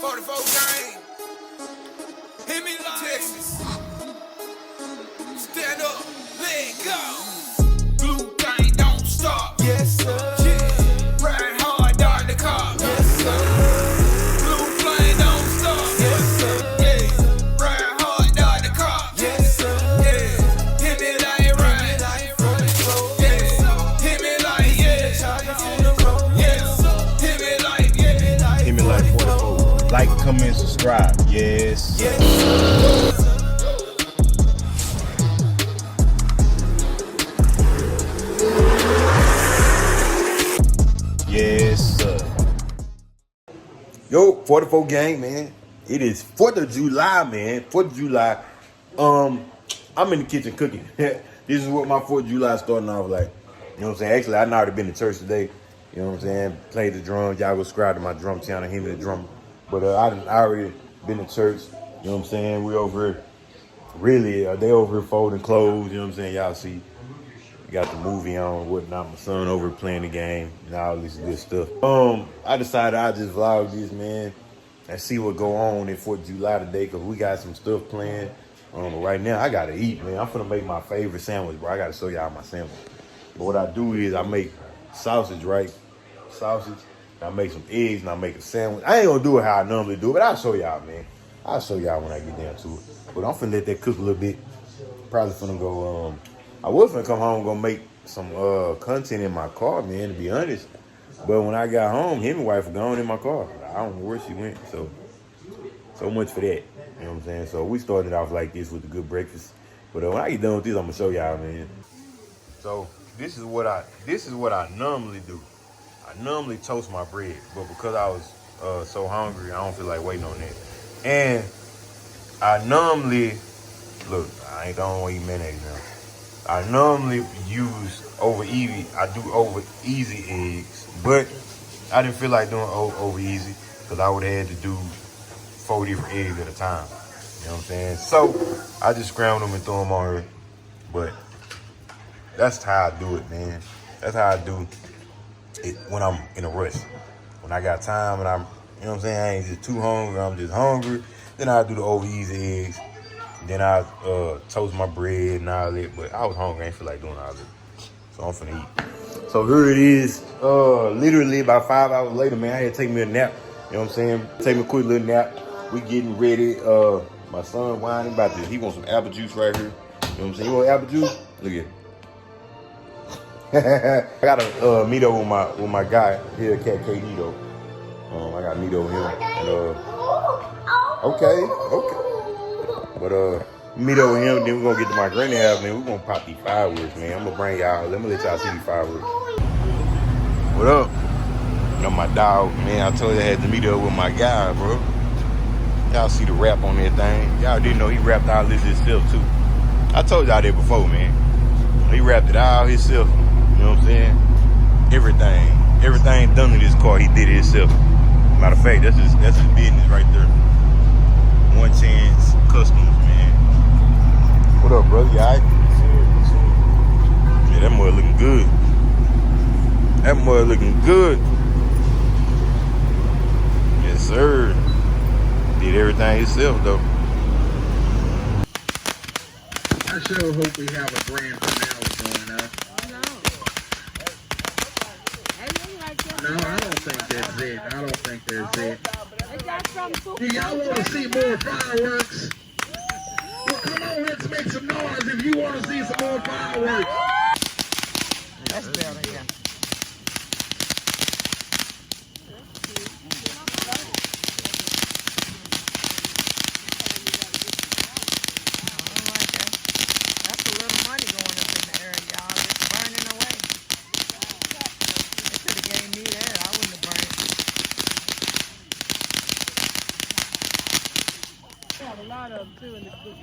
44 gang. Hemi Texas. Stand up, let go. Blue gang don't stop. Yes, sir. Yeah. Ride hard, dart the car. Yes, sir. Blue flame don't stop. Yes, sir. Yeah. Ride hard, dart the car. Yes, sir. Yeah. Hemi like ride. Yeah. Hemi like yeah. On the road. Yeah. Hemi like yeah. Hemi like 44. Like, comment, subscribe. Yes. Yes. Yes, sir. Yo, 44 gang, man. It is 4th of July, man. 4th of July. I'm in the kitchen cooking. This is what my 4th of July starting off like. You know what I'm saying? Actually, I already been to church today. You know what I'm saying? Played the drums. Y'all go subscribe to my drum channel, Hemi the drummer. But I already been to church. You know what I'm saying? We over here. Really, they over here folding clothes. You know what I'm saying? Y'all see. We got the movie on and whatnot. My son over playing the game and all this good stuff. I decided I'd just vlog this, man, and see what go on in 4th of July today, because we got some stuff planned. Right now, I gotta eat, man. I'm finna make my favorite sandwich, bro. I gotta show y'all my sandwich. But what I do is I make sausage, right? Sausage. I make some eggs and I make a sandwich. I ain't gonna do it how I normally do it, but I'll show y'all, man. I'll show y'all when I get down to it. But I'm finna let that cook a little bit. Probably finna go, I was gonna come home and gonna make some content in my car, man, to be honest. But when I got home, Hemi wife was gone in my car. I don't know where she went, so much for that. You know what I'm saying? So we started off like this with a good breakfast. But when I get done with this, I'm gonna show y'all, man. So this is what I normally do. I normally toast my bread, but because I was so hungry, I don't feel like waiting on that. And I normally I don't want to eat mayonnaise now. I normally use over easy. I do over easy eggs, but I didn't feel like doing over easy because I would have had to do 4 different eggs at a time. You know what I'm saying? So I just scrambled them and threw them on her. But that's how I do it, man. That's how I do it when I'm in a rush. When I got time and I'm, you know what I'm saying, I ain't just too hungry, I'm just hungry. Then I do the over easy eggs. Then I toast my bread and all that, but I was hungry, I ain't feel like doing all that. So I'm finna eat. So here it is, literally about 5 hours later, man, I had to take me a nap. You know what I'm saying? Take me a quick little nap. We getting ready. My son whining about this. He wants some apple juice right here. You know what I'm saying? You want apple juice? Look at it. I got a meet up with my guy here, Cat K Nito. I got meet over here. And, okay. But meet over him, then we're gonna get to my granny house, man. We're gonna pop these fireworks, man. I'm gonna bring y'all, let me let y'all see these fireworks. What up? You know my dog, man. I told you I had to meet up with my guy, bro. Y'all see the rap on that thing. Y'all didn't know he rapped all this himself too. I told y'all that before, man. He rapped it all himself. You know what I'm saying? Everything done in this car, he did it himself. Matter of fact, that's his business right there. One Chance Customs, man. What up, brother? You alright? Yeah, that mud looking good. That mud looking good. Yes, sir. Did everything himself, though. I sure hope we have a grand finale going on. No, I don't think that's it. I don't think that's it. Do y'all want to see more fireworks? Well, come on, let's make some noise if you want to see some more fireworks. That's better, yeah. That's a little money going up in the air, y'all. It's burning away. They could have gave me that. I wouldn't have burned it. We have a lot of them too in this book.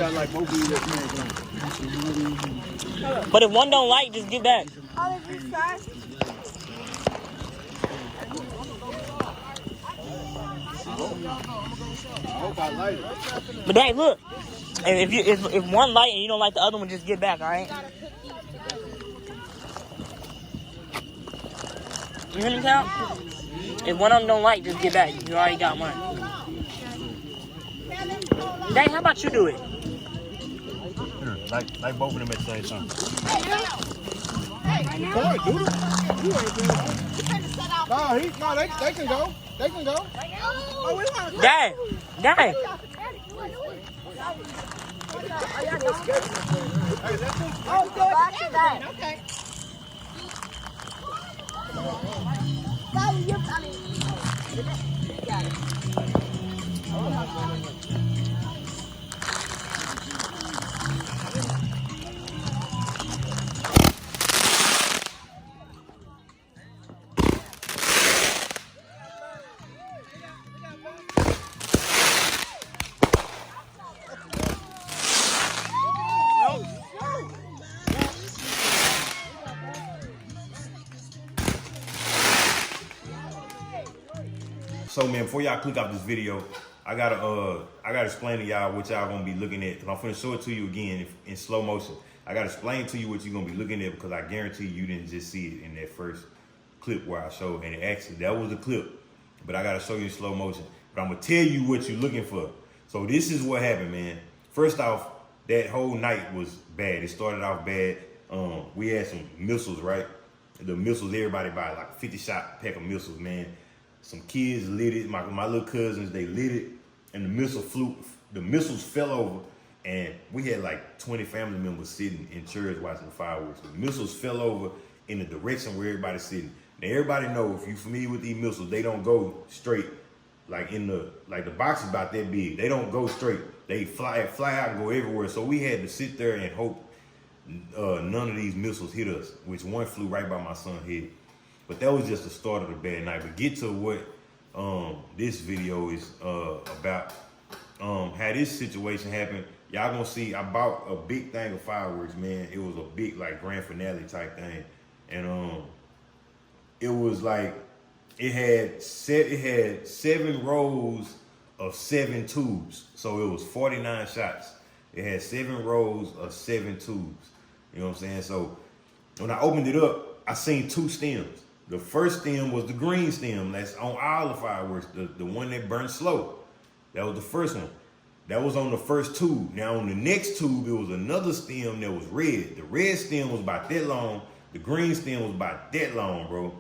got like both of you that same. But if one don't like, just get back. But dang, look. If one light and you don't like the other one, just get back, all right? You hear me, Cal? If one of them don't like, just get back. You already got one. Dang, how about you do it? Like both of them at the same time. No, they can go. They can go. Dang. Dang. Oh, go back to that. Okay. Got it. So man, before y'all click off this video, I gotta explain to y'all what y'all gonna be looking at. Cause I'm finna show it to you again in slow motion. I gotta explain to you what you're gonna be looking at because I guarantee you didn't just see it in that first clip where I showed. And actually, that was the clip, but I gotta show you in slow motion. But I'm gonna tell you what you're looking for. So this is what happened, man. First off, that whole night was bad. It started off bad. We had some missiles, right? The missiles, everybody buy like a 50-shot pack of missiles, man. Some kids lit it. My little cousins, they lit it, and the missiles fell over, and we had like 20 family members sitting in chairs watching the fireworks. The missiles fell over in the direction where everybody's sitting. Now everybody know, if you're familiar with these missiles, they don't go straight. Like the box is about that big. They don't go straight. They fly out and go everywhere. So we had to sit there and hope none of these missiles hit us, which one flew right by my son's head. But that was just the start of the bad night. But get to what this video is about. How this situation happened. Y'all gonna see, I bought a big thing of fireworks, man. It was a big like grand finale type thing. And it was like, it had 7 rows of 7 tubes. So it was 49 shots. It had 7 rows of 7 tubes. You know what I'm saying? So when I opened it up, I seen 2 stems. The first stem was the green stem that's on all the fireworks, the one that burns slow. That was the first one. That was on the first tube. Now on the next tube, it was another stem that was red. The red stem was about that long. The green stem was about that long, bro.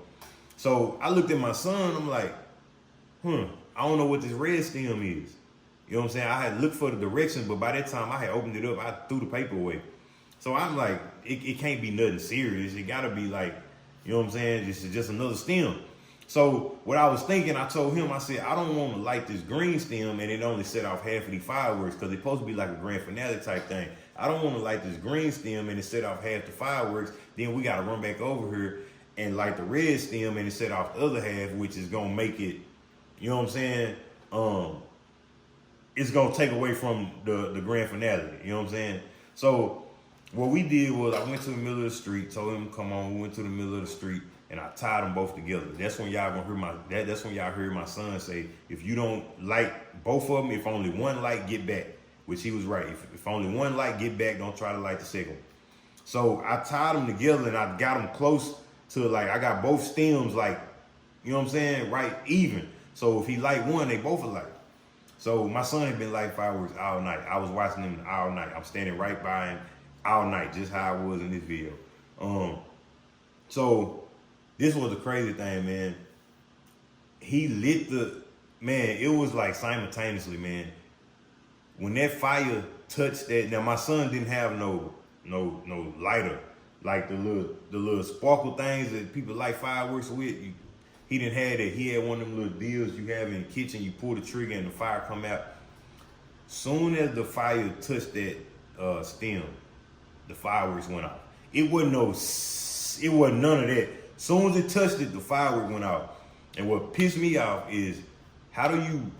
So I looked at my son, I'm like, I don't know what this red stem is. You know what I'm saying? I had looked for the directions, but by that time I had opened it up, I threw the paper away. So I'm like, it can't be nothing serious. It gotta be like, you know what I'm saying? Just another stem. So what I was thinking, I told him, I said, I don't want to light this green stem and it only set off half of the fireworks because it's supposed to be like a grand finale type thing. I don't want to light this green stem and it set off half the fireworks. Then we got to run back over here and light the red stem and it set off the other half, which is going to make it, you know what I'm saying? It's going to take away from the grand finale. You know what I'm saying? So what we did was I went to the middle of the street, told him, come on, we went to the middle of the street, and I tied them both together. That's when y'all gonna hear that's when y'all heard my son say, if you don't light both of them, if only one light, get back. Which he was right. If only one light, get back, don't try to light the second one. So I tied them together and I got them close to, like, I got both stems, like, you know what I'm saying, right even. So if he light one, they both are light. So my son had been lighting fireworks all night. I was watching him all night. I'm standing right by him all night, just how I was in this video. So this was a crazy thing, man. He lit man, it was like simultaneously, man. When that fire touched that, now my son didn't have no lighter, like the little sparkle things that people light fireworks with. He didn't have that. He had one of them little deals you have in the kitchen. You pull the trigger and the fire come out. Soon as the fire touched that stem, the fireworks went off. It wasn't none of that. Soon as it touched it, the firework went off. And what pissed me off is,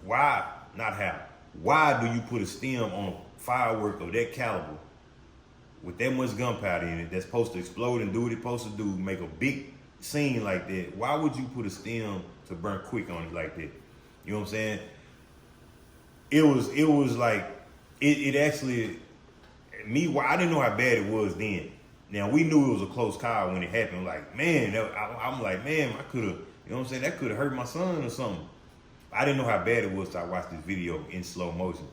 why not how? why do you put a stem on firework of that caliber with that much gunpowder in it that's supposed to explode and do what it's supposed to do, make a big scene like that? Why would you put a stem to burn quick on it like that? You know what I'm saying? It was like, it actually, I didn't know how bad it was then. Now, we knew it was a close call when it happened. Like, man, I'm like, man, I could have, you know what I'm saying? That could have hurt my son or something. I didn't know how bad it was till I watched this video in slow motion.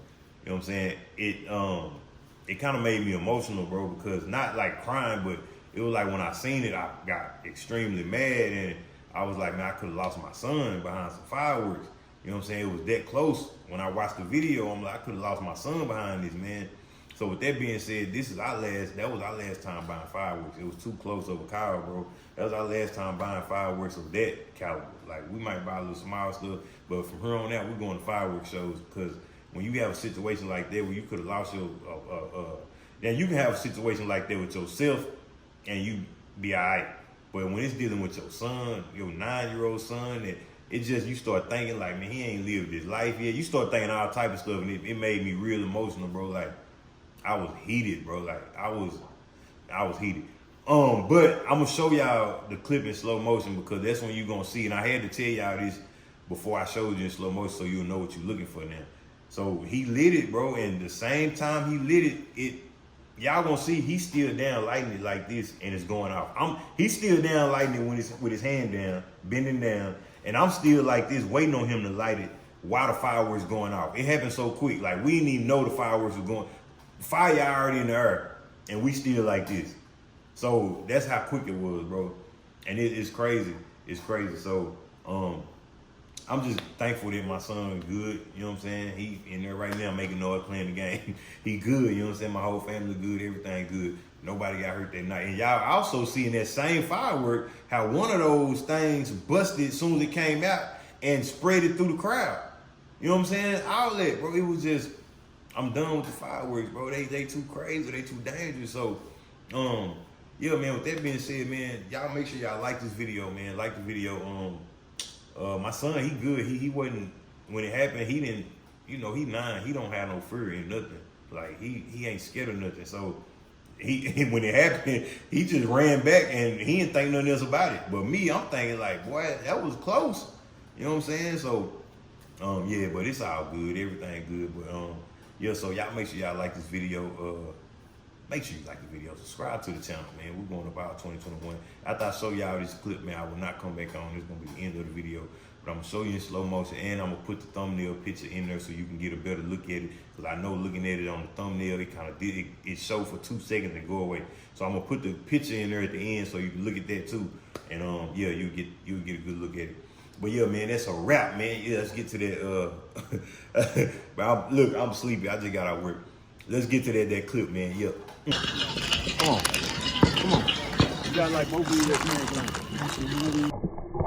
You know what I'm saying? It kind of made me emotional, bro, because not like crying, but it was like when I seen it, I got extremely mad, and I was like, man, I could have lost my son behind some fireworks. You know what I'm saying? It was that close. When I watched the video, I'm like, I could have lost my son behind this, man. So with that being said, that was our last time buying fireworks. It was too close of a call, bro. That was our last time buying fireworks of that caliber. Like, we might buy a little small stuff, but from here on out, we're going to fireworks shows, because when you have a situation like that where you could have lost your, now you can have a situation like that with yourself and you be all right. But when it's dealing with your son, your 9-year-old son, it just, you start thinking like, man, he ain't lived his life yet. You start thinking all type of stuff, and it made me real emotional, bro. Like, I was heated, bro. Like, I was heated. But I'm gonna show y'all the clip in slow motion, because that's when you're gonna see, and I had to tell y'all this before I showed you in slow motion so you'll know what you're looking for now. So he lit it, bro, and the same time he lit it, y'all gonna see he's still down lighting it like this, and it's going off. He's still down lighting it with his hand down, bending down, and I'm still like this, waiting on him to light it while the fireworks going off. It happened so quick, like we didn't even know the fireworks were going. Fire already in the air, and we still like this. So that's how quick it was, bro. And it's crazy. It's crazy. So I'm just thankful that my son is good. You know what I'm saying? He in there right now making noise, playing the game. He good. You know what I'm saying? My whole family good. Everything good. Nobody got hurt that night. And y'all also seeing that same firework, how one of those things busted as soon as it came out and spread it through the crowd. You know what I'm saying? All that, bro. It was just, I'm done with the fireworks, bro. They too crazy. They too dangerous. So, yeah, man, with that being said, man, y'all make sure y'all like this video, man. Like the video. My son, he good. He wasn't, when it happened, he didn't, you know, he 9. He don't have no fear in nothing. Like, he ain't scared of nothing. So, when it happened, he just ran back and he didn't think nothing else about it. But me, I'm thinking like, boy, that was close. You know what I'm saying? So, yeah, but it's all good. Everything good. But, yeah, so y'all make sure y'all like this video. Make sure you like the video. Subscribe to the channel, man. We're going about 2021. After I show y'all this clip, man, I will not come back on. It's going to be the end of the video. But I'm going to show you in slow motion, and I'm going to put the thumbnail picture in there so you can get a better look at it. Because I know looking at it on the thumbnail, it kind of did, it showed for 2 seconds and go away. So I'm going to put the picture in there at the end so you can look at that too. And yeah, you'll get a good look at it. But yeah, man, that's a wrap, man. Yeah, let's get to that. But look, I'm sleepy. I just got out of work. Let's get to that clip, man. Yeah. Come on. You got like both of you.